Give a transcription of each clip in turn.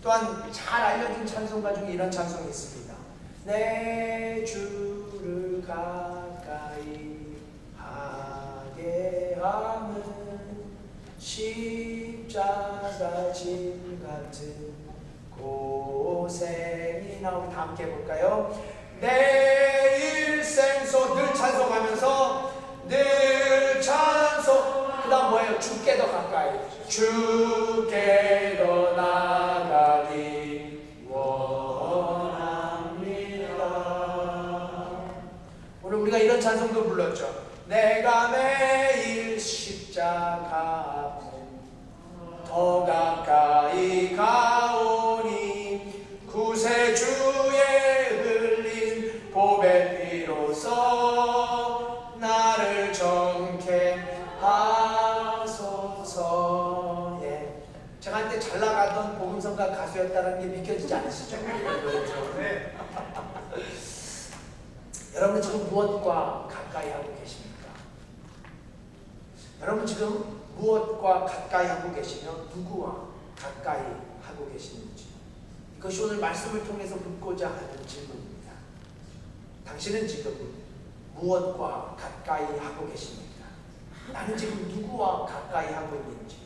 또한 잘 알려진 찬송가 중에 이런 찬송이 있습니다. 내 주를 가까이 하게 함은 십자가 짐 같은 고생이나. 우리 다 함께 해볼까요? 내 일생소 늘 찬송하면서 늘 찬송. 그 다음 뭐예요? 주께 더 가까이. 주께 더 나가기 원합니다. 오늘 우리가 이런 찬송도 불렀죠. 내가 매일 십자가 더 가까이 가오니 구세주의 흘린 보배 피로써 나를 정케 하소서. 예. 제가 한때 잘 나가던 복음성가 가수였다는 게 믿겨지지 않으시죠? 네. 여러분 지금 무엇과 가까이 하고 계십니까? 여러분 지금 무엇과 가까이 하고 계시며 누구와 가까이 하고 계시는지, 이것이 오늘 말씀을 통해서 묻고자 하는 질문입니다. 당신은 지금 무엇과 가까이 하고 계십니까? 나는 지금 누구와 가까이 하고 있는지.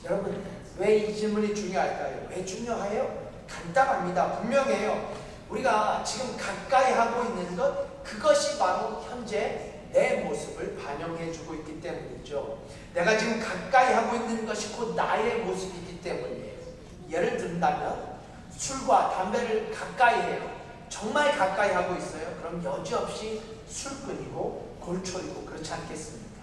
여러분 왜 이 질문이 중요할까요? 왜 중요해요? 간단합니다. 분명해요. 우리가 지금 가까이 하고 있는 것, 그것이 바로 현재 내 모습을 반영해주고 있기 때문이죠. 내가 지금 가까이 하고 있는 것이 곧 나의 모습이기 때문이에요. 예를 든다면 술과 담배를 가까이 해요. 정말 가까이 하고 있어요. 그럼 여지없이 술꾼이고 골초이고 그렇지 않겠습니까?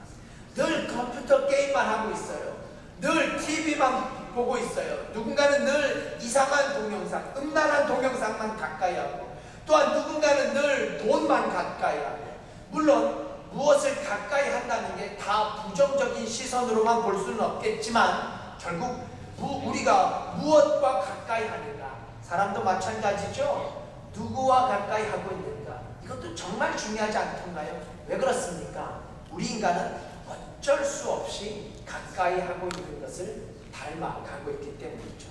늘 컴퓨터 게임만 하고 있어요. 늘 TV만 보고 있어요. 누군가는 늘 이상한 동영상, 음란한 동영상만 가까이 하고, 또한 누군가는 늘 돈만 가까이 하고. 물론 무엇을 가까이 한다는 게 다 부정적인 시선으로만 볼 수는 없겠지만 결국 우리가 무엇과 가까이 하는가, 사람도 마찬가지죠. 누구와 가까이 하고 있는가, 이것도 정말 중요하지 않던가요? 왜 그렇습니까? 우리 인간은 어쩔 수 없이 가까이 하고 있는 것을 닮아가고 있기 때문이죠.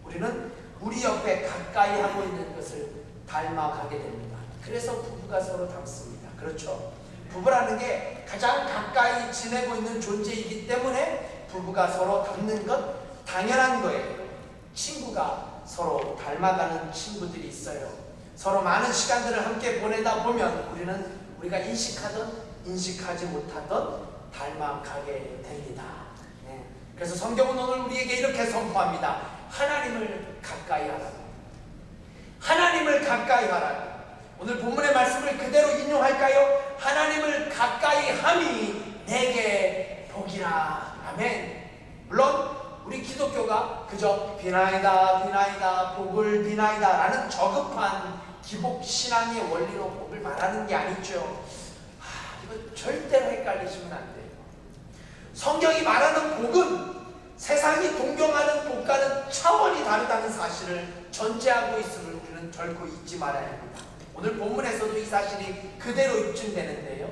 우리는 우리 옆에 가까이 하고 있는 것을 닮아가게 됩니다. 그래서 부부가 서로 닮습니다. 그렇죠? 부부라는 게 가장 가까이 지내고 있는 존재이기 때문에 부부가 서로 닮는 것 당연한 거예요. 친구가 서로 닮아가는 친구들이 있어요. 서로 많은 시간들을 함께 보내다 보면 우리가 인식하던 인식하지 못하던 닮아가게 됩니다. 네. 그래서 성경은 오늘 우리에게 이렇게 선포합니다. 하나님을 가까이 하라고. 하나님을 가까이 하라고. 오늘 본문의 말씀을 그대로 인용할까요? 하나님을 가까이 함이 내게 복이라. 아멘. 물론 우리 기독교가 그저 비나이다 비나이다 복을 비나이다 라는 저급한 기복 신앙의 원리로 복을 말하는 게 아니죠. 이거 절대로 헷갈리시면 안 돼요. 성경이 말하는 복은 세상이 동경하는 복과는 차원이 다르다는 사실을 전제하고 있음을 우리는 결코 잊지 말아야 합니다. 오늘 본문에서도 이 사실이 그대로 입증되는데요.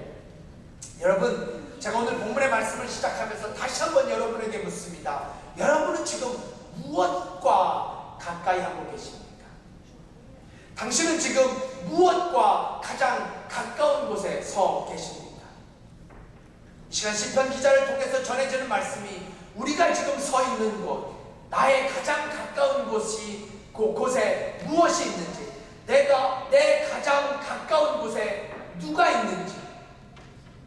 여러분, 제가 오늘 본문의 말씀을 시작하면서 다시 한번 여러분에게 묻습니다. 여러분은 지금 무엇과 가까이 하고 계십니까? 당신은 지금 무엇과 가장 가까운 곳에 서 계십니까? 이 시간 시편 기자를 통해서 전해지는 말씀이 우리가 지금 서 있는 곳, 나의 가장 가까운 곳에 무엇이 있는지, 내가 내 가장 가까운 곳에 누가 있는지,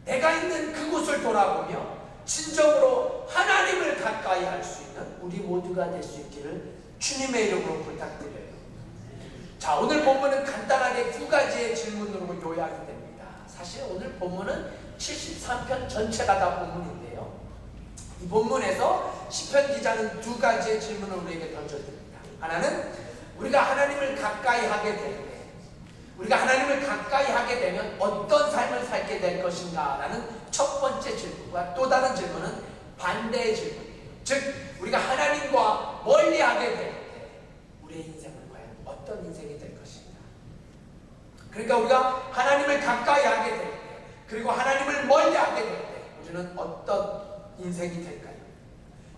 내가 있는 그곳을 돌아보며 진정으로 하나님을 가까이 할 수 있는 우리 모두가 될 수 있기를 주님의 이름으로 부탁드려요. 자, 오늘 본문은 간단하게 두 가지의 질문으로 요약이 됩니다. 사실 오늘 본문은 73편 전체가 다 본문인데요. 이 본문에서 시편 기자는 두 가지의 질문을 우리에게 던져드립니다. 하나는 우리가 하나님을 가까이 하게 될 때, 우리가 하나님을 가까이 하게 되면 어떤 삶을 살게 될 것인가 라는 첫 번째 질문과 또 다른 질문은 반대의 질문이에요. 즉 우리가 하나님과 멀리하게 될 때 우리의 인생은 과연 어떤 인생이 될 것인가. 그러니까 우리가 하나님을 가까이 하게 될 때, 그리고 하나님을 멀리하게 될 때 우리는 어떤 인생이 될까요?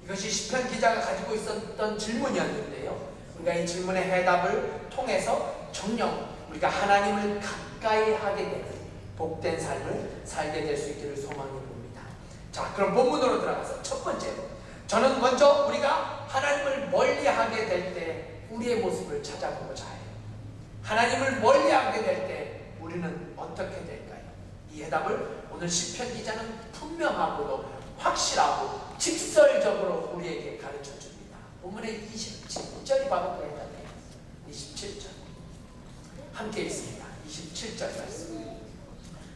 이것이 시편 기자가 가지고 있었던 질문이었는데요. 우리가 이 질문의 해답을 통해서 정녕 우리가 하나님을 가까이 하게 되는 복된 삶을 살게 될 수 있기를 소망해 봅니다. 자, 그럼 본문으로 들어가서 첫 번째로, 저는 먼저 우리가 하나님을 멀리하게 될 때 우리의 모습을 찾아보고자 해요. 하나님을 멀리하게 될 때 우리는 어떻게 될까요? 이 해답을 오늘 시편 기자는 분명하고도 확실하고 직설적으로 우리에게 가르쳐 줍니다. 본문의 27절이 바로 그 해답이에요. 27절 함께 읽습니다. 27절 말씀.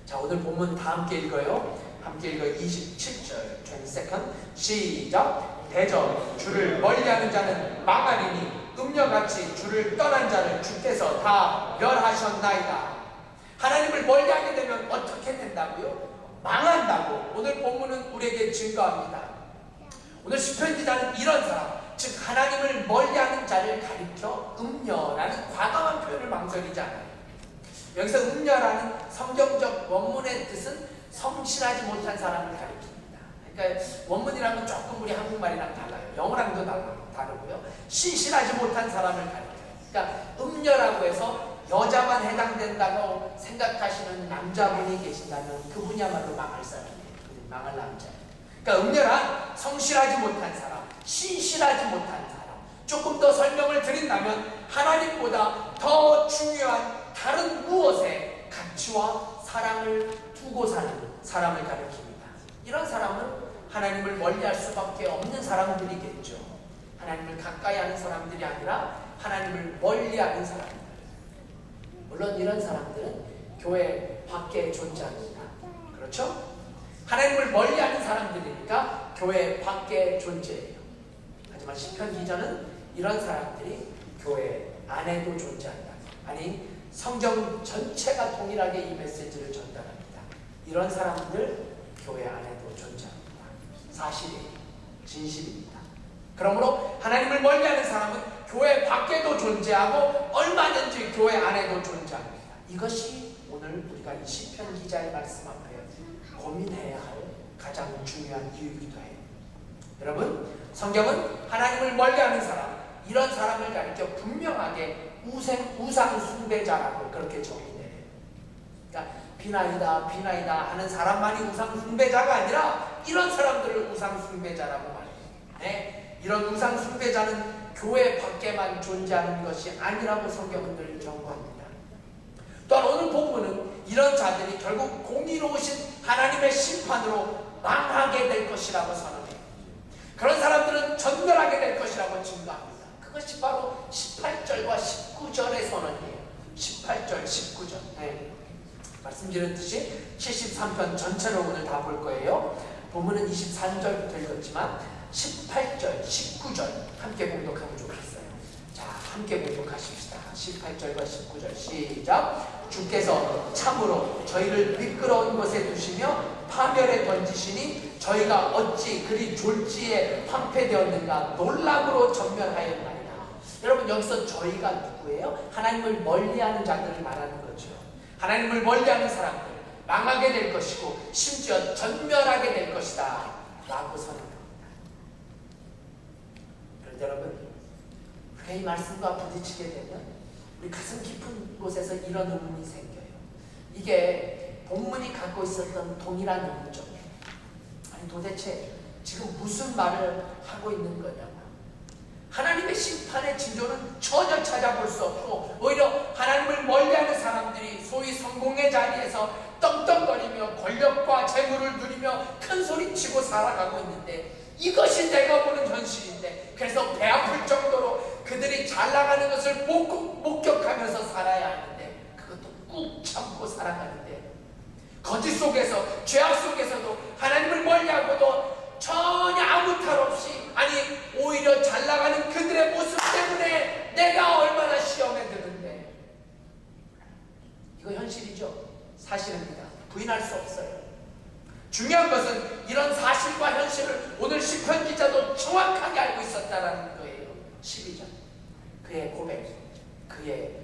자, 오늘 본문 다 함께 읽어요. 함께 읽어요. 27절 22nd 시작. 대저 주를 멀리하는 자는 망하리니 음녀같이 주를 떠난 자를 주께서 다 멸하셨나이다. 하나님을 멀리하게 되면 어떻게 된다고요? 망한다고 오늘 본문은 우리에게 증거합니다. 오늘 시편 기자는 이런 사람, 즉 하나님을 멀리하는 자를 가리켜 음녀라는 과감한 표현을 망설이지 않아요. 여기서 음녀라는 성경적 원문의 뜻은 성실하지 못한 사람을 가리킵니다. 그러니까 원문이랑은 조금 우리 한국말이랑 달라요. 영어랑도 다르고요. 신실하지 못한 사람을 가리켜요. 그러니까 음녀라고 해서 여자만 해당된다고 생각하시는 남자분이 계신다면 그분이야말로 망할 사람이에요. 망할 남자예요. 그러니까 음녀란 성실하지 못한 사람, 신실하지 못한 사람. 조금 더 설명을 드린다면 하나님보다 더 중요한 다른 무엇에 가치와 사랑을 두고 사는 사람을 가리킵니다. 이런 사람은 하나님을 멀리할 수밖에 없는 사람들이겠죠. 하나님을 가까이 하는 사람들이 아니라 하나님을 멀리하는 사람들. 물론 이런 사람들은 교회 밖에 존재합니다. 그렇죠? 하나님을 멀리하는 사람들이니까 교회 밖에 존재해요. 하지만 시편 기자는 이런 사람들이 교회 안에도 존재한다. 아니 성경 전체가 동일하게 이 메시지를 전달합니다. 이런 사람들 교회 안에도 존재합니다. 사실이에요. 진실입니다. 그러므로 하나님을 멀리하는 사람은 교회 밖에도 존재하고 얼마든지 교회 안에도 존재합니다. 이것이 오늘 우리가 이 시편 기자의 말씀 앞에 고민해야 할 가장 중요한 이유이기도 해요. 여러분, 성경은 하나님을 멀리하는 사람, 이런 사람을 가리켜 분명하게 우상 숭배자라고 그렇게 정의해요. 그러니까 비나이다 하는 사람만이 우상 숭배자가 아니라 이런 사람들을 우상 숭배자라고 말해요. 네? 이런 우상 숭배자는 교회 밖에만 존재하는 것이 아니라고 성경은 늘 경고합니다. 또한 오늘 본문은 이런 자들이 결국 공의로우신 하나님의 심판으로 망하게 될 것이라고 선언해요. 그런 사람들은 전멸하게 될 것이라고 증거합니다. 그것이 바로 18절과 19절의 선언이에요. 18절, 19절. 네. 말씀드렸듯이 73편 전체를 오늘 다 볼 거예요. 본문은 23절부터 읽었지만 18절, 19절 함께 봉독하면 좋겠어요. 자, 함께 봉독하십시다. 18절과 19절 시작. 주께서 참으로 저희를 미끄러운 곳에 두시며 파멸에 던지시니 저희가 어찌 그리 졸지에 황폐되었는가 놀랍으로 전멸하였나이다. 여러분, 여기서 저희가 누구예요? 하나님을 멀리하는 자들을 말하는 거죠. 하나님을 멀리하는 사람들 망하게 될 것이고 심지어 전멸하게 될 것이다 라고 선언합니다. 그런데 여러분, 우리가 이 말씀과 부딪히게 되면 우리 가슴 깊은 곳에서 이런 의문이 생겨요. 이게 본문이 갖고 있었던 동일한 의문점이에요. 아니 도대체 지금 무슨 말을 하고 있는 거냐고. 하나님의 심판의 징조는 전혀 찾아볼 수 없고 오히려 하나님을 멀리하는 사람들이 소위 성공의 자리에서 떵떵거리며 권력과 재물을 누리며 큰 소리치고 살아가고 있는데 이것이 내가 보는 현실인데, 그래서 배 아플 정도로 그들이 잘 나가는 것을 목격하면서 살아야 하는데 그것도 꾹 참고 살아가는데, 거짓 속에서 죄악 속에서도 하나님을 멀리하고도 전혀 아무 탈 없이, 아니 오히려 잘 나가는 그들의 모습 때문에 내가 얼마나 시험에 드는데, 이거 현실이죠. 사실입니다. 부인할 수 없어요. 중요한 것은 이런 사실과 현실을 오늘 시편 기자도 정확하게 알고 있었다는 거예요. 12절 그의 고백, 그의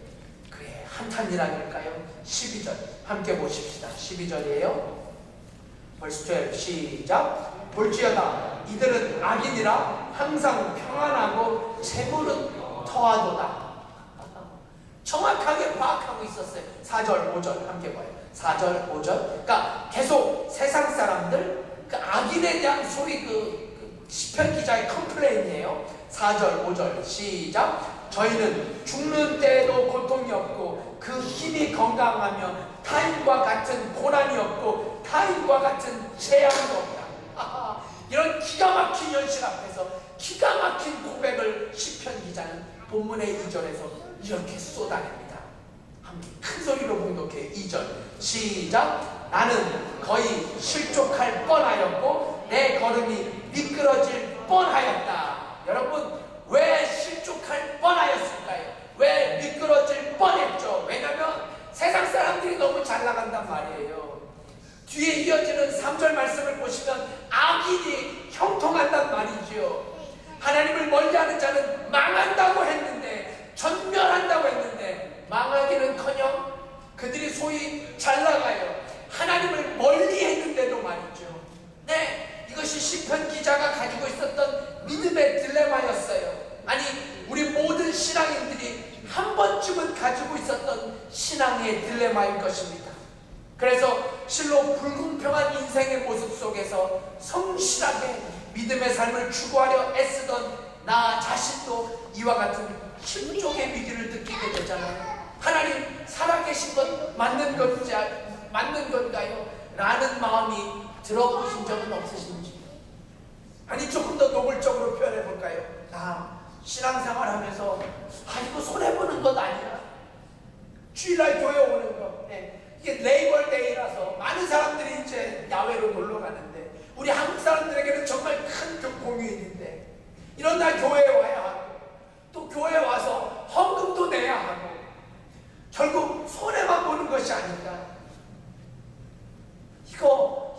한탄이라니까요. 12절 함께 보십시다. 12절이에요. 벌써 12 시작. 볼지어다 이들은 악인이라 항상 평안하고 재물은 거하도다. 정확하게 파악하고 있었어요. 4절, 5절 함께 봐요. 4절, 5절. 그러니까 계속 세상 사람들 그 악인에 대한 소리 그 시편 기자의 컴플레인이에요. 4절, 5절 시작. 저희는 죽는 때에도 고통이 없고 그 힘이 건강하며 타인과 같은 고난이 없고 타인과 같은 재앙도 없다. 이런 기가 막힌 현실 앞에서 기가 막힌 고백을 시편 기자는 본문의 2절에서 이렇게 쏟아냅니다. 함께 큰 소리로 봉독해. 2절 시작. 나는 거의 실족할 뻔하였고 내 걸음이 미끄러질 뻔하였다. 여러분, 왜 실족할 뻔하였을까요? 왜 미끄러질 뻔했죠? 왜냐하면 세상 사람들이 너무 잘 나간단 말이에요. 뒤에 이어지는 3절 말씀을 보시면 악인이 형통한단 말이죠. 하나님을 멀리하는 자는 망한다고 했는데, 전멸한다고 했는데 망하기는커녕 그들이 소위 잘 나가요. 하나님을 멀리했는데도 말이죠. 네, 이것이 시편 기자가 가지고 있었던 믿음의 딜레마였어요. 아니, 우리 모든 신앙인들이 한 번쯤은 가지고 있었던 신앙의 딜레마일 것입니다. 그래서 실로 불공평한 인생의 모습 속에서 성실하게 믿음의 삶을 추구하려 애쓰던 나 자신도 이와 같은 실족의 위기를 느끼게 되잖아요. 하나님 살아계신 것 맞는 건가요? 라는 마음이 들어보신 적은 없으신지? 아니, 조금 더 노골적으로 표현해 볼까요? 나 신앙생활 하면서 이거 손해보는 것 아니야. 주일날 교회 오는 거. 네. 이게 레이벌데이라서 많은 사람들이 이제 야외로 놀러 가는데 우리 한국 사람들에게는 정말 큰 공휴일인데 이런 날 교회에 와야 하고 또 교회에 와서 헌금도 내야 하고 결국 손해만 보는 것이 아닌가. 이거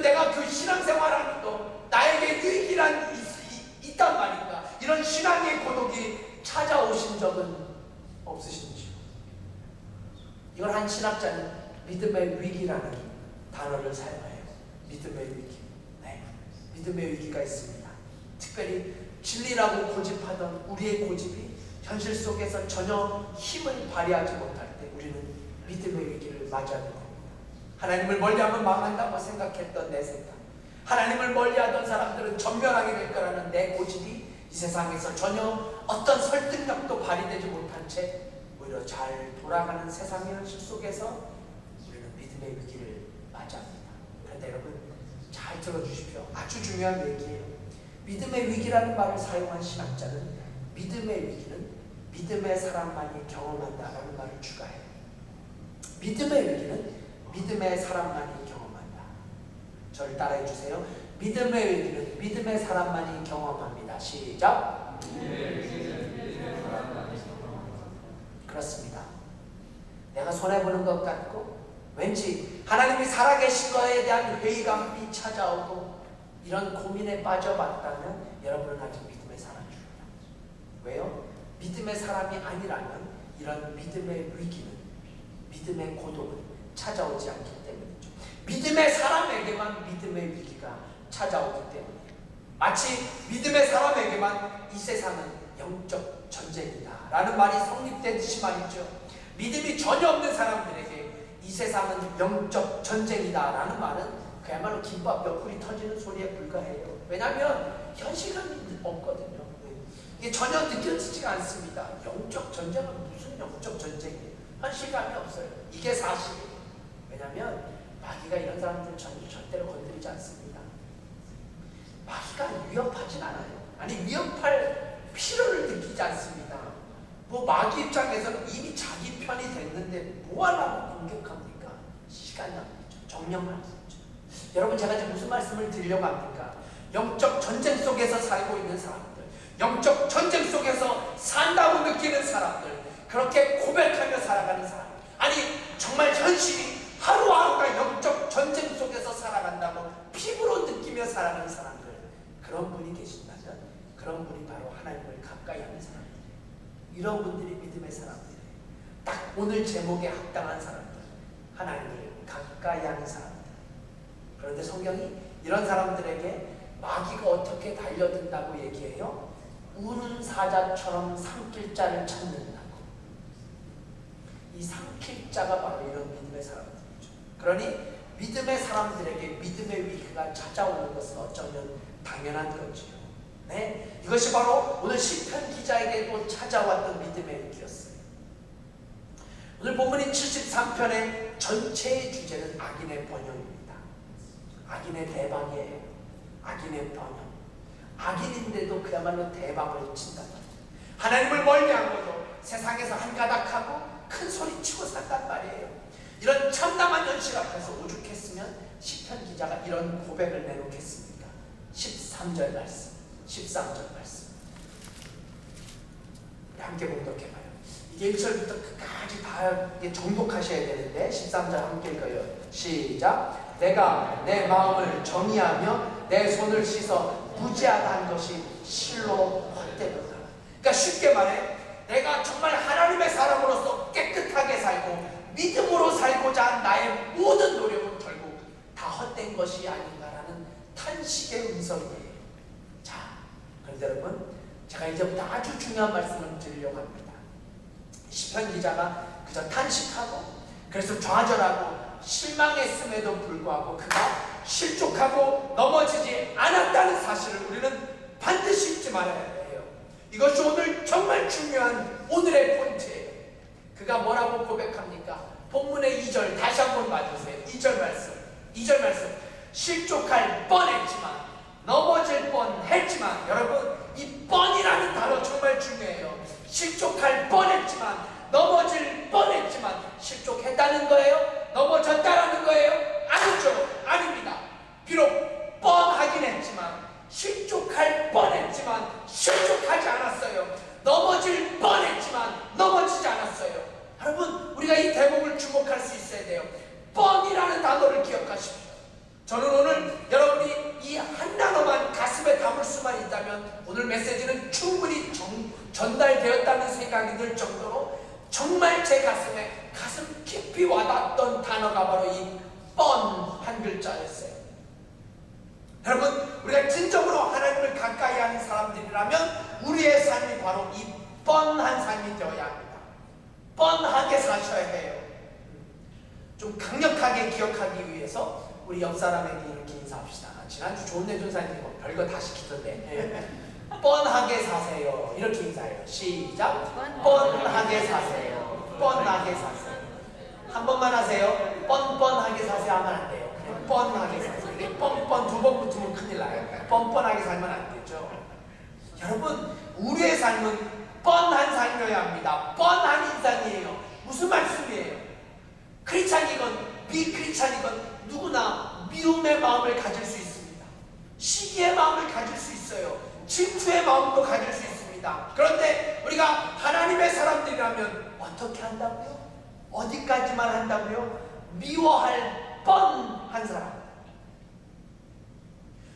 내가 그 신앙생활하는 거 나에게 유익이란 있단 말인가. 이런 신앙의 고독이 찾아오신 적은 없으신지요? 이걸 한 신학자는 믿음의 위기라는 단어를 사용해요. 믿음의 위기. 네, 믿음의 위기가 있습니다. 특별히 진리라고 고집하던 우리의 고집이 현실 속에서 전혀 힘을 발휘하지 못할 때 우리는 믿음의 위기를 맞이하는 겁니다. 하나님을 멀리하면 망한다고 생각했던 내 생각, 하나님을 멀리하던 사람들은 전멸하게 될 거라는 내 고집이 이 세상에서 전혀 어떤 설득력도 발휘되지 못한 채 오히려 잘 돌아가는 세상의 현실 속에서 우리는 믿음의 위기를 맞이합니다. 그런데 여러분 잘 들어주십시오. 아주 중요한 얘기예요. 믿음의 위기라는 말을 사용한 신학자는 믿음의 위기는 믿음의 사람만이 경험한다라는 말을 추가해요. 믿음의 위기는 믿음의 사람만이 경험한다. 저를 따라해 주세요. 믿음의 위기는 믿음의 사람만이 경험합니다. 시작. 그렇습니다. 내가 손해보는 것 같고 왠지 하나님이 살아계신 것에 대한 회의감이 찾아오고 이런 고민에 빠져봤다면 여러분은 아직 믿음의 사람입니다. 왜요? 믿음의 사람이 아니라면 이런 믿음의 위기는, 믿음의 고독은 찾아오지 않기 때문이죠. 믿음의 사람에게만 믿음의 위기가 찾아오기 때문에 마치 믿음의 사람에게만 이 세상은 영적 전쟁이다 라는 말이 성립되듯이 말이죠. 믿음이 전혀 없는 사람들에게 이 세상은 영적 전쟁이다 라는 말은 그야말로 김밥 옆구리 터지는 소리에 불과해요. 왜냐하면 현실감이 없거든요. 이게 전혀 느껴지지가 않습니다. 영적 전쟁은 무슨 영적 전쟁이에요? 현실감이 없어요. 이게 사실이에요. 왜냐하면 마귀가 이런 사람들 절대로 건드리지 않습니다. 마귀가 위협하진 않아요. 아니, 위협할 필요를 느끼지 않습니다. 뭐 마귀 입장에서는 이미 자기 편이 됐는데 뭐하려고 공격합니까? 시간 낭비죠. 정령 낭비죠. 여러분, 제가 지금 무슨 말씀을 드리려고 합니까? 영적 전쟁 속에서 살고 있는 사람들, 영적 전쟁 속에서 산다고 느끼는 사람들, 그렇게 고백하며 살아가는 사람, 아니 정말 현실이 하루하루가 영적 전쟁 속에서 살아간다고 피부로 느끼며 살아가는 사람들, 그런 분이 계신다면 그런 분이 바로 하나님을 가까이 하는 사람들, 이런 분들이 믿음의 사람들이에요. 딱 오늘 제목에 합당한 사람들, 하나님을 가까이 하는 사람들. 그런데 성경이 이런 사람들에게 마귀가 어떻게 달려든다고 얘기해요? 우는 사자처럼 삼킬 자를 찾는다고. 이 삼킬 자가 바로 이런 믿음의 사람들이죠. 그러니 믿음의 사람들에게 믿음의 위기가 찾아오는 것은 어쩌면 당연한 거지요. 네? 이것이 바로 오늘 시편 기자에게도 찾아왔던 믿음의 위기였어요. 오늘 본문인 73편의 전체의 주제는 악인의 번영입니다. 악인의 대방이에요. 악인의 번영. 악인인데도 그야말로 대방을 친단 말이에요. 하나님을 멀리하고도 세상에서 한가닥하고 큰 소리치고 산단 말이에요. 이런 참담한 현실 앞에서 오죽했으면 시편 기자가 이런 고백을 내놓겠습니까? 13절 말씀, 13절 말씀. 함께 봉독해봐요. 이게 1절부터 끝까지 다 정독하셔야 되는데 13절 함께 읽어요. 시작. 내가 내 마음을 정의하며 내 손을 씻어 무지하다는 것이 실로 헛되도다. 그러니까 쉽게 말해 내가 정말 하나님의 사람으로서 깨끗하게 살고 믿음으로 살고자 한 나의 모든 노력은 결국 다 헛된 것이 아닌가라는 탄식의 음성이에요. 자, 그런데 여러분, 제가 이제부터 아주 중요한 말씀을 드리려고 합니다. 시편 기자가 그저 탄식하고 그래서 좌절하고 실망했음에도 불구하고 그가 실족하고 넘어지지 않았다는 사실을 우리는 반드시 잊지 말아야 해요. 이것이 오늘 정말 중요한 오늘의 포인트예요. 그가 뭐라고 고백합니까? 본문의 2절 다시 한번 봐주세요. 2절 말씀. 실족할 뻔했지만, 넘어질 뻔했지만, 여러분 이 뻔이라는 단어 정말 중요해요. 실족할 뻔했지만, 넘어질 뻔했지만 실족했다는 거예요? 넘어졌다라는 거예요? 아니죠. 아닙니다. 비록 뻔하긴 했지만, 실족할 뻔했지만 실족하지 않았어요. 넘어질 뻔했지만 넘어지지 않았어요. 여러분, 우리가 이 대목을 주목할 수 있어야 돼요. 뻔이라는 단어를 기억하십시오. 저는 오늘 여러분이 이 한 단어만 가슴에 담을 수만 있다면 오늘 메시지는 충분히 전달되었다는 생각이 들 정도로 정말 제 가슴에 가슴 깊이 와닿았던 단어가 바로 이 뻔 한 글자였어요. 여러분, 우리가 진정으로 하나님을 가까이 하는 사람들이라면 우리의 삶이 바로 이 뻔한 삶이 되어야 합니다. 뻔하게 사셔야 해요. 좀 강력하게 기억하기 위해서 우리 옆 사람에게 이렇게 인사합시다. 지난주 좋은데 준사님 뭐 별거 다 시키던데 뻔하게 사세요. 이렇게 인사해요. 시작. 뻔하게 사세요. 뻔하게 사세요. 한 번만 하세요. 뻔뻔하게 사세요 하면 안 돼요. 그냥 뻔하게 사세요. 뻔뻔 두 번 붙으면 큰일 나요. 뻔뻔하게 살면 안 되죠. 여러분, 우리의 삶은 뻔한 삶이어야 합니다. 뻔한 인상이에요. 무슨 말씀이에요? 크리스찬이건 비크리스찬이건 누구나 미움의 마음을 가질 수 있습니다. 시기의 마음을 가질 수 있어요. 질투의 마음도 가질 수 있습니다. 그런데 우리가 하나님의 사람들이라면 어떻게 한다고요? 어디까지만 한다고요? 미워할 뻔한 사람,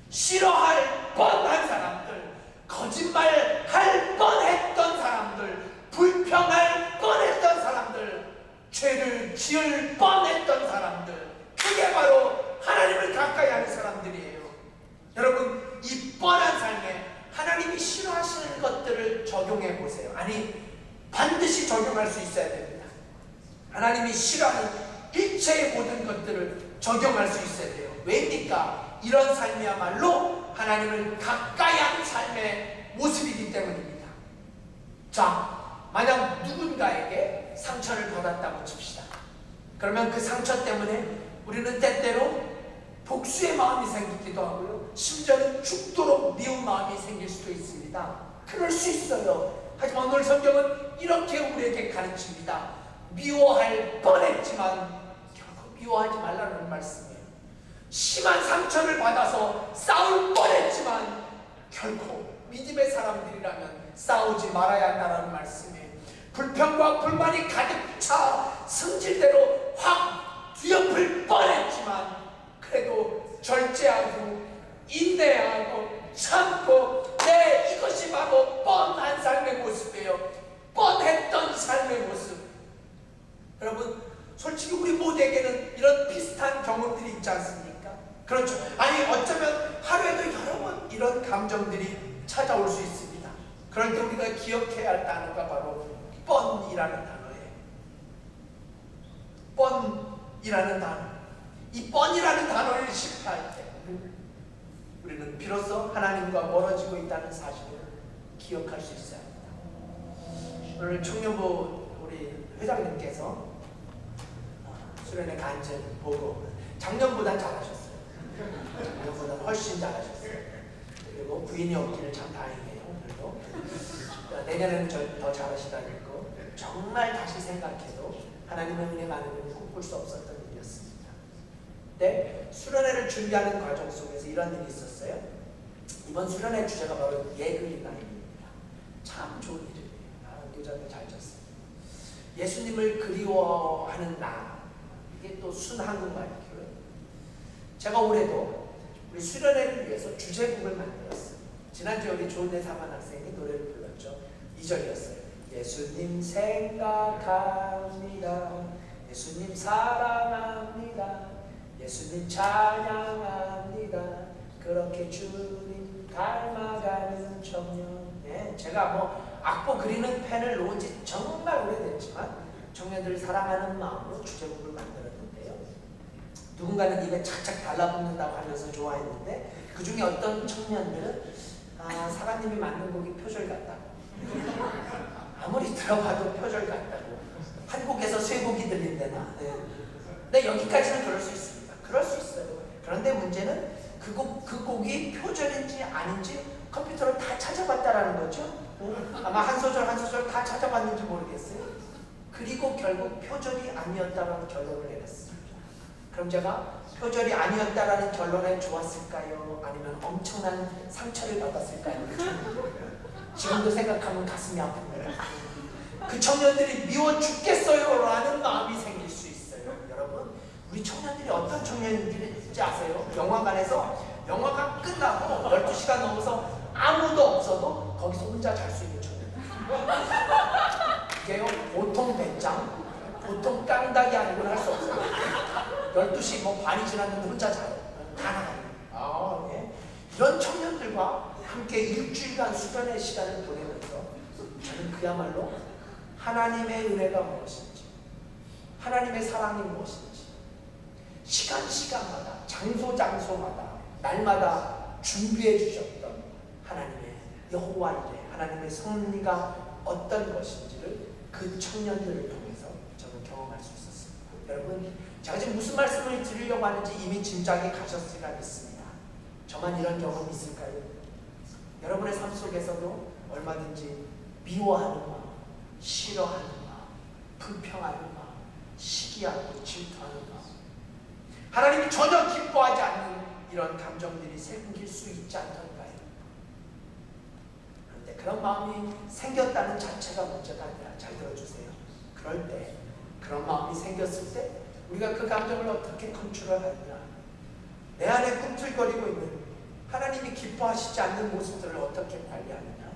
싫어할 뻔한 사람들, 거짓말할 뻔했던 사람들, 불평할 뻔했던 사람들, 죄를 지을 뻔했던 사람들, 그게 바로 하나님을 가까이 하는 사람들이에요. 여러분, 이 뻔한 삶에 하나님이 싫어하시는 것들을 적용해 보세요. 아니, 반드시 적용할 수 있어야 됩니다. 하나님이 싫어하는 일체의 모든 것들을 적용할 수 있어야 돼요. 왜입니까? 이런 삶이야말로 하나님을 가까이 하는 삶의 모습이기 때문입니다. 자, 만약 누군가에게 상처를 받았다고 칩시다. 그러면 그 상처 때문에 우리는 때때로 복수의 마음이 생기기도 하고요, 심지어는 죽도록 미운 마음이 생길 수도 있습니다. 그럴 수 있어요. 하지만 오늘 성경은 이렇게 우리에게 가르칩니다. 미워할 뻔했지만 결코 미워하지 말라는 말씀이에요. 심한 상처를 받아서 싸울 뻔했지만 결코 믿음의 사람들이라면 싸우지 말아야 한다는 말씀이에요. 불평과 불만이 가득 차 성질대로 확 뒤엎을 뻔했지만 그래도 절제하고 인내하고 참고, 네, 이것이 바로 뻔한 삶의 모습이에요. 뻔했던 삶의 모습. 여러분, 솔직히 우리 모두에게는 이런 비슷한 경험들이 있지 않습니까? 그렇죠. 아니, 어쩌면 하루에도 여러 번 이런 감정들이 찾아올 수 있습니다. 그럴 때 우리가 기억해야 할 단어가 바로 뻔이라는 단어예요. 뻔이라는 단어. 이 뻔이라는 단어를 실패할 때 우리는 비로소 하나님과 멀어지고 있다는 사실을 기억할 수 있어야 합니다. 오늘 청년부 우리 회장님께서 수련회 간증 보고 작년보다 잘하셨어요. 작년보다 훨씬 잘하셨어요. 그리고 부인이 없기를 참 다행이에요. 오늘도 내년에는 더 잘하시다니까 정말 다시 생각해도 하나님의 은혜 많으면 꿈꿀 수 없었던 일이었습니다. 근데 수련회를 준비하는 과정 속에서 이런 일이 있었어요. 이번 수련회 주제가 바로 예그리나입니다. 참 좋은 이름이에요. 교자들 잘 졌어요. 예수님을 그리워하는 나. 이게 또 순한국말이에요. 제가 올해도 우리 수련회를 위해서 주제곡을 만들었어요. 지난주에 우리 좋은데 사만 학생이 노래를 불렀죠. 2절이었어요. 예수님 생각합니다. 예수님 사랑합니다. 예수님 찬양합니다. 그렇게 주님 닮아가는 청년. 네, 제가 뭐 악보 그리는 펜을 놓은 지 정말 오래됐지만 청년들을 사랑하는 마음으로 주제곡을 만들었는데요. 누군가는 입에 착착 달라붙는다고 하면서 좋아했는데 그 중에 어떤 청년들은 사관님이 만든 곡이 표절 같다고. 아무리 들어봐도 표절 같다고. 한 곡에서 세 곡이 들린대나. 네. 근데 여기까지는 그럴 수 있습니다. 그럴 수 있어요. 그런데 문제는 그 곡이 표절인지 아닌지 컴퓨터로 다 찾아봤다라는 거죠. 아마 한 소절 한 소절 다 찾아봤는지 모르겠어요. 그리고 결국 표절이 아니었다라는 결론을 내렸습니다. 그럼 제가 표절이 아니었다라는 결론에 좋았을까요? 아니면 엄청난 상처를 받았을까요? 지금도 생각하면 가슴이 아픕니다. 그 청년들이 미워 죽겠어요 라는 마음이 생길 수 있어요. 여러분, 우리 청년들이 어떤 청년들인지 아세요? 영화관에서 영화가 끝나고 12시간 넘어서 아무도 없어도 거기서 혼자 잘 수 있는 청년들. 이게요, 보통 배짱, 보통 깡다기 아니고는 할 수 없어요. 12시 뭐 반이 지났는데 혼자 자요. 다 나가요. 예. 이런 청년들과 함께 일주일간 수련의 시간을 보내면서 저는 그야말로 하나님의 은혜가 무엇인지, 하나님의 사랑이 무엇인지, 시간마다, 장소마다, 날마다 준비해 주셨던 하나님의 여호와 이레, 하나님의 섭리가 어떤 것인지를 그 청년들을 통해서 저는 경험할 수 있었습니다. 여러분, 제가 지금 무슨 말씀을 드리려고 하는지 이미 짐작이 가셨으리라 믿습니다. 저만 이런 경험이 있을까요? 여러분의 삶 속에서도 얼마든지 미워하는 마음, 싫어하는 마음, 불평하는 마음, 시기하고 질투하는 마음, 하나님이 전혀 기뻐하지 않는 이런 감정들이 생길 수 있지 않던가요? 그런데 그런 마음이 생겼다는 자체가 문제가 아니라, 잘 들어주세요. 그럴 때, 그런 마음이 생겼을 때 우리가 그 감정을 어떻게 컨트롤하느냐, 내 안에 꿈틀거리고 있는 하나님이 기뻐하시지 않는 모습들을 어떻게 관리하느냐,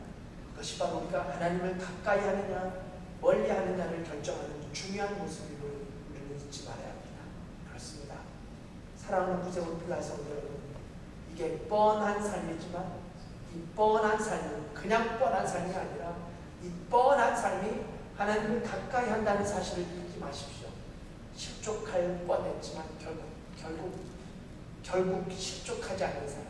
그것이 바로 우리가 하나님을 가까이 하느냐 멀리 하느냐를 결정하는 중요한 모습임을 우리는 잊지 말아야 합니다. 그렇습니다. 사랑하는 구세군 필라의 성도 여러분, 이게 뻔한 삶이지만 이 뻔한 삶은 그냥 뻔한 삶이 아니라 이 뻔한 삶이 하나님을 가까이 한다는 사실을 잊지 마십시오. 실족할 뻔했지만 결국 실족하지 않는 사람.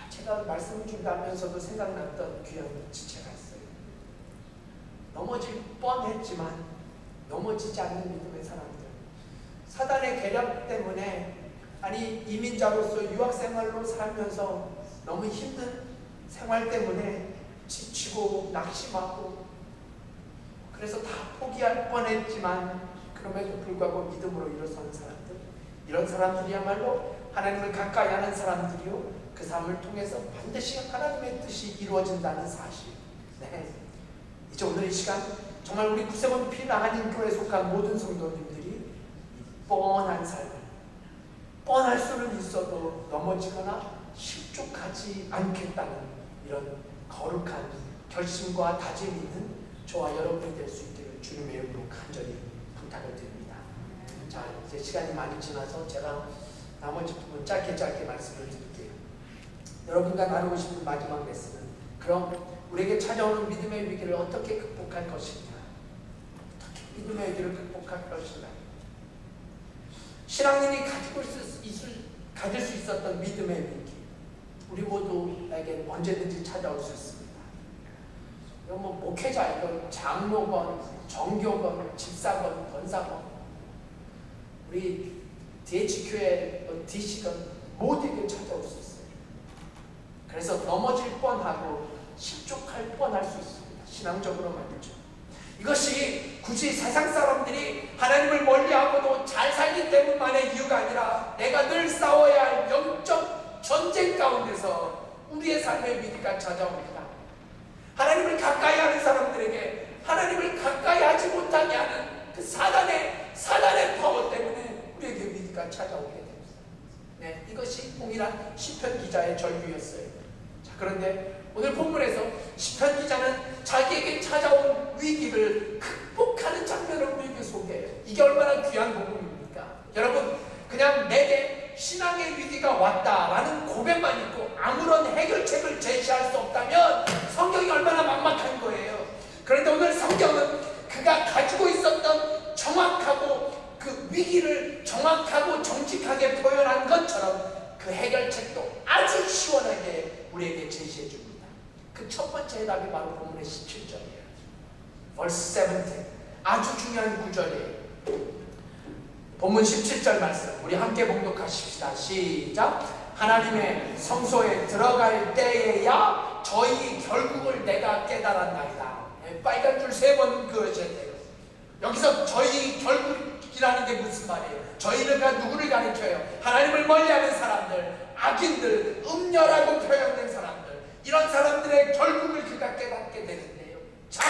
제가 말씀을 준비하면서도 생각났던 귀한 지체가 있어요. 넘어질 뻔했지만 넘어지지 않는 믿음의 사람들. 사단의 계략 때문에, 아니 이민자로서 유학생활로 살면서 너무 힘든 생활 때문에 지치고 낙심하고 그래서 다 포기할 뻔했지만 그럼에도 불구하고 믿음으로 일어서는 사람들, 이런 사람들이야말로 하나님을 가까이 하는 사람들이요, 그 삶을 통해서 반드시 하나님의 뜻이 이루어진다는 사실. 네. 이제 오늘 이 시간 정말 우리 구세군 피나하님 교회에 속한 모든 성도님들이 뻔한 삶을, 뻔할 수는 있어도 넘어지거나 실족하지 않겠다는 이런 거룩한 결심과 다짐이 있는 저와 여러분이 될 수 있기를 주님의 이름으로 간절히 부탁을 드립니다. 자, 이제 시간이 많이 지나서 제가 나머지 부분 짧게 말씀을 드릴게요. 여러분과 나누고 싶은 마지막 레슨은, 그럼 우리에게 찾아오는 믿음의 위기를 어떻게 극복할 것이냐, 어떻게 믿음의 위기를 극복할 것이냐. 신앙인이 가질 수 있었던 믿음의 위기, 우리 모두에게 언제든지 찾아올 수 있습니다. 이건 뭐 목회자이건 장로건 정교건 집사건 권사건 우리 DH교회 DC건 모두에게 찾아올 수 있어요. 그래서 넘어질 뻔하고 실족할 뻔할 수 있습니다. 신앙적으로 말이죠. 이것이 굳이 세상 사람들이 하나님을 멀리하고도 잘 살기 때문만의 이유가 아니라 내가 늘 싸워야 할 영적 전쟁 가운데서 우리의 삶의 위기가 찾아옵니다. 하나님을 가까이 하는 사람들에게 하나님을 가까이 하지 못하게 하는 그 사단의 파워 때문에 우리에게 위기가 찾아오게 됩니다. 네, 이것이 동일한 시편 기자의 절규였어요. 자, 그런데 오늘 본문에서 시편 기자는 자기에게 찾아온 위기를 극복하는 장면을 우리에게 소개해요. 이게 얼마나 귀한 복음입니까? 여러분, 그냥 내게 신앙의 위기가 왔다라는 고백만 있고 아무런 해결책을 제시할 수 없다면 성경이 얼마나 막막한 거예요. 그런데 오늘 성경은 그가 가지고 있었던 정확하고 그 위기를 정확하고 정직하게 표현한 것처럼 그 해결책도 아주 시원하게 우리에게 제시해 줍니다. 그 첫 번째 해답이 바로 본문의 17절이에요. verse 17. 아주 중요한 구절이에요. 본문 17절 말씀 우리 함께 봉독하십시다. 시작. 하나님의 성소에 들어갈 때에야 저희 결국을 내가 깨달았나이다. 빨간 줄 3번 그으셔야 돼요. 여기서 저희 결국이라는 게 무슨 말이에요? 저희는 누구를 가리켜요? 하나님을 멀리하는 사람들, 악인들, 음녀라고 표현된 사람들, 이런 사람들의 결국을 그가 깨닫게 되는데요. 자,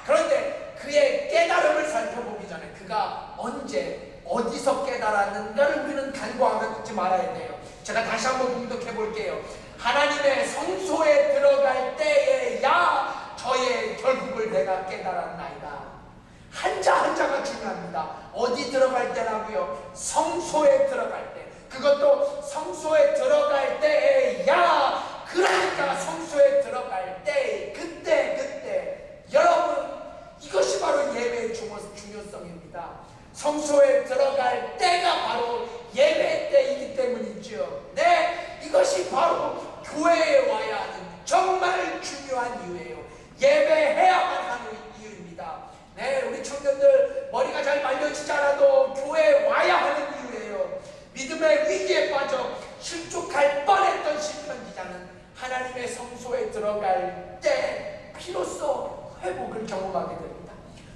그런데 그의 깨달음을 살펴보기 전에 그가 언제 어디서 깨달았는가를 우리는 간과하지 말아야 돼요. 제가 다시 한번 봉독해 볼게요. 하나님의 성소에 들어갈 때에야 저의 결국을 내가 깨달았나이다. 한자 한자가 중요합니다. 어디 들어갈 때라고요? 성소에 들어갈 때. 그것도 성소에 들어갈 때에야. 그러니까 성소에 들어갈 때 그때 여러분, 이것이 바로 예배의 중요성입니다. 성소에 들어갈 때가 바로 예배 때이기 때문이죠. 네, 이것이 바로 교회에 와야 하는 정말 중요한 이유예요. 예배해야만 하는 이유입니다. 네, 우리 청년들 머리가 잘 말려지지 않아도 교회에 와야 하는 이유예요. 믿음의 위기에 빠져 실족할 뻔했던 시편 기자는 하나님의 성소에 들어갈 때 비로소 회복을 경험하게 됩니다.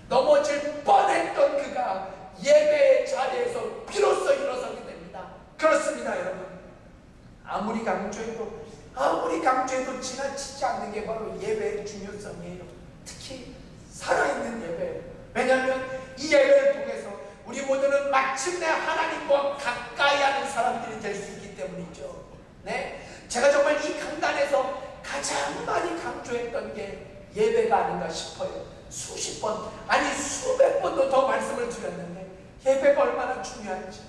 넘어질 뻔했던 그가 예배의 자리에서 비로소 일어서게 됩니다. 그렇습니다, 여러분. 아무리 강조해도 지나치지 않는 게 바로 예배의 중요성이에요. 특히 살아있는 예배. 왜냐하면 이 예배를 통해서 우리 모두는 마침내 하나님과 가까이 하는 사람들이 될 수 있기 때문이죠. 네, 제가 정말 이 강단에서 가장 많이 강조했던 게 예배가 아닌가 싶어요. 수십 번, 아니 수백 번도 더 말씀을 드렸는데 예배가 얼마나 중요한지.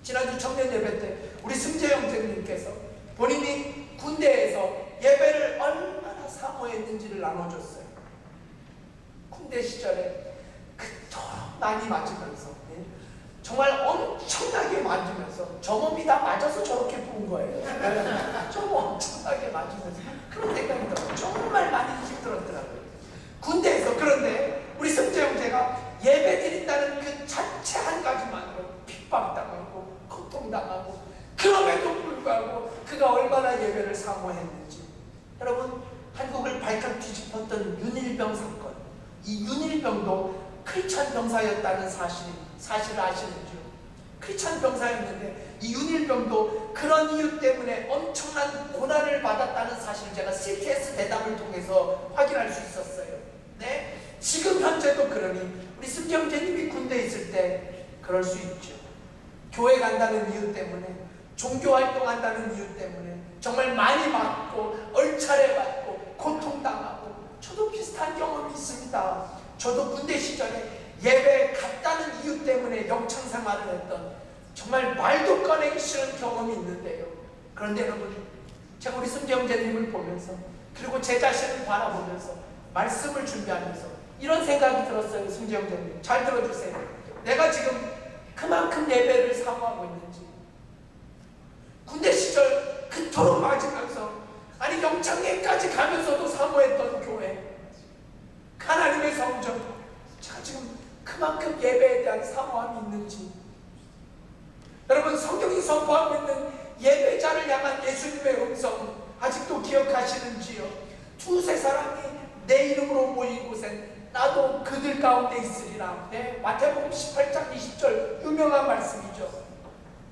지난주 청년 예배 때 우리 승재 형제님께서 본인이 군대에서 예배를 얼마나 사모했는지를 나눠줬어요. 군대 시절에 그토록 많이 맞으면서, 정말 엄청나게 맞으면서, 저 몸이 다 맞아서 저렇게 부은 거예요. 좀 엄청나게 맞으면서 그런 생각이 들어요. 정말 많이 힘들었더라고요, 군대에서. 그런데 우리 승재 형제가 예배 드린다는 그 자체 한 가지만으로 핍박당하고 고통당하고, 그럼에도 불구하고 그가 얼마나 예배를 사모했는지. 여러분, 한국을 발칵 뒤집었던 윤일병 사건, 이 윤일병도 크리스찬 병사였다는 사실을 아시는지요? 크리스찬 병사였는데 이 윤일병도 그런 이유 때문에 엄청난 고난을 받았다는 사실을 제가 CTS 대담을 통해서 확인할 수 있었어요. 네, 지금 현재도 그러니 우리 승재 형제님이 군대에 있을 때 그럴 수 있죠. 교회 간다는 이유 때문에, 종교활동한다는 이유 때문에 정말 많이 맞고 얼차례 받고 고통당하고, 저도 비슷한 경험이 있습니다. 저도 군대 시절에 예배에 갔다는 이유 때문에 영창생활을 했던 정말 말도 꺼내기 싫은 경험이 있는데요. 그런데 여러분, 제가 우리 승재 형제님을 보면서 그리고 제 자신을 바라보면서 말씀을 준비하면서 이런 생각이 들었어요. 승재형제님 잘 들어주세요. 내가 지금 그만큼 예배를 사모하고 있는지, 군대 시절 그토록 맞으면서, 아니 영창예까지 가면서도 사모했던 교회, 하나님의 성전, 제가 지금 그만큼 예배에 대한 사모함이 있는지, 여러분 성경이 선포하고 있는 예배자를 향한 예수님의 음성 아직도 기억하시는지요? 두세 사람이 내 이름으로 모인 곳엔 나도 그들 가운데 있으리라. 네, 마태복음 18장 20절 유명한 말씀이죠.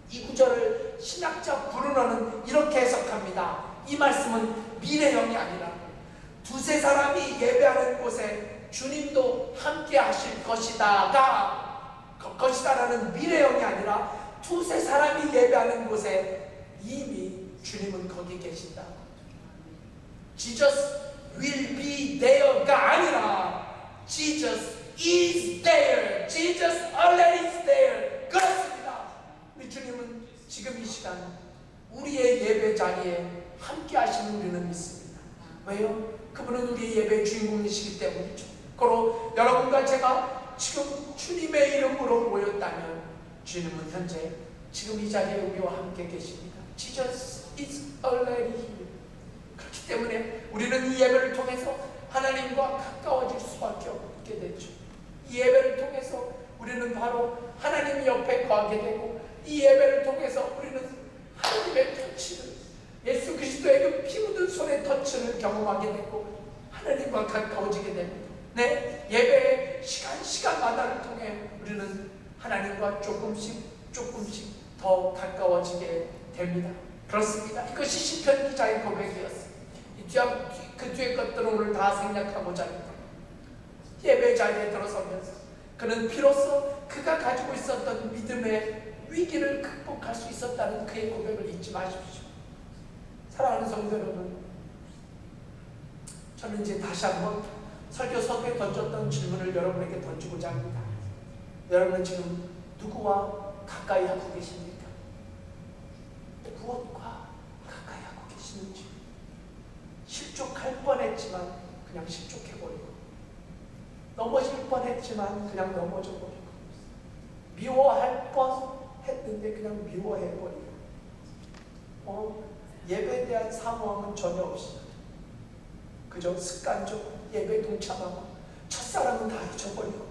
이 구절을 신학자 브루너는 이렇게 해석합니다. 이 말씀은 미래형이 아니라 두세 사람이 예배하는 곳에 주님도 함께 하실 것이다라는 미래형이 아니라 두세 사람이 예배하는 곳에 이미 주님은 거기 계신다. Jesus will be there가 아니라 Jesus is there. Jesus already is there. 그렇습니다. 우리 주님은 지금 이 시간 우리의 예배 자리에 함께 하시는 우리는 믿습니다. 왜요? 그분은 우리의 예배 주인공이시기 때문이죠. 그리고 여러분과 제가 지금 주님의 이름으로 모였다면 주님은 현재 지금 이 자리에 우리와 함께 계십니다. Jesus is already here. 그렇기 때문에 우리는 이 예배를 통해서 하나님과 가까워질 수밖에 없게 되죠. 이 예배를 통해서 우리는 바로 하나님 옆에 거하게 되고, 이 예배를 통해서 우리는 하나님의 터치를, 예수 그리스도의 그 피 묻은 손의 터치를 경험하게 되고 하나님과 가까워지게 됩니다. 네, 예배의 시간마다를 통해 우리는 하나님과 조금씩 더 가까워지게 됩니다. 그렇습니다. 이것이 시편 기자의 고백이었어요. 그 뒤에 것들은 오늘 다 생략하고자 합니다. 예배 자리에 들어서면서 그는 비로소 그가 가지고 있었던 믿음의 위기를 극복할 수 있었다는 그의 고백을 잊지 마십시오. 사랑하는 성도 여러분, 저는 이제 다시 한번 설교 서두에 던졌던 질문을 여러분에게 던지고자 합니다. 여러분은 지금 누구와 가까이 하고 계십니까? 무엇과 가까이 하고 계시는지. 실족할 뻔했지만 그냥 실족해버리고, 넘어질 뻔했지만 그냥 넘어져버리고, 미워할 뻔했는데 그냥 미워해버리고, 예배에 대한 사모함은 전혀 없이 그저 습관적으로 예배에 동참하고 첫사랑은 다 잊어버리고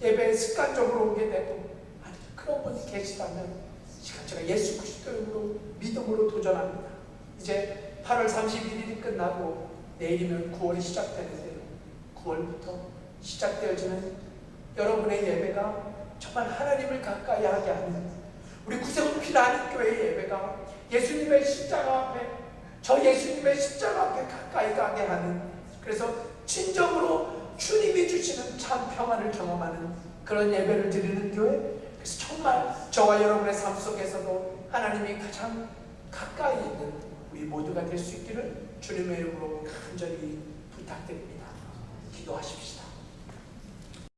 예배에 습관적으로 오게 되고, 아니 그런 분이 계시다면 시간 제가 예수 그리스도로 믿음으로 도전합니다. 이제 8월 31일이 끝나고 내일이면 9월이 시작되는데요. 9월부터 시작되어지는 여러분의 예배가 정말 하나님을 가까이 하게 하는, 우리 구세군 피라니교회의 예배가 예수님의 십자가 앞에, 저 예수님의 십자가 앞에 가까이 가게 하는, 그래서 진정으로 주님이 주시는 참 평안을 경험하는 그런 예배를 드리는 교회, 그래서 정말 저와 여러분의 삶 속에서도 하나님이 가장 가까이 있는 우리 모두가 될 수 있기를 주님의 이름으로 간절히 부탁드립니다. 기도하십시다.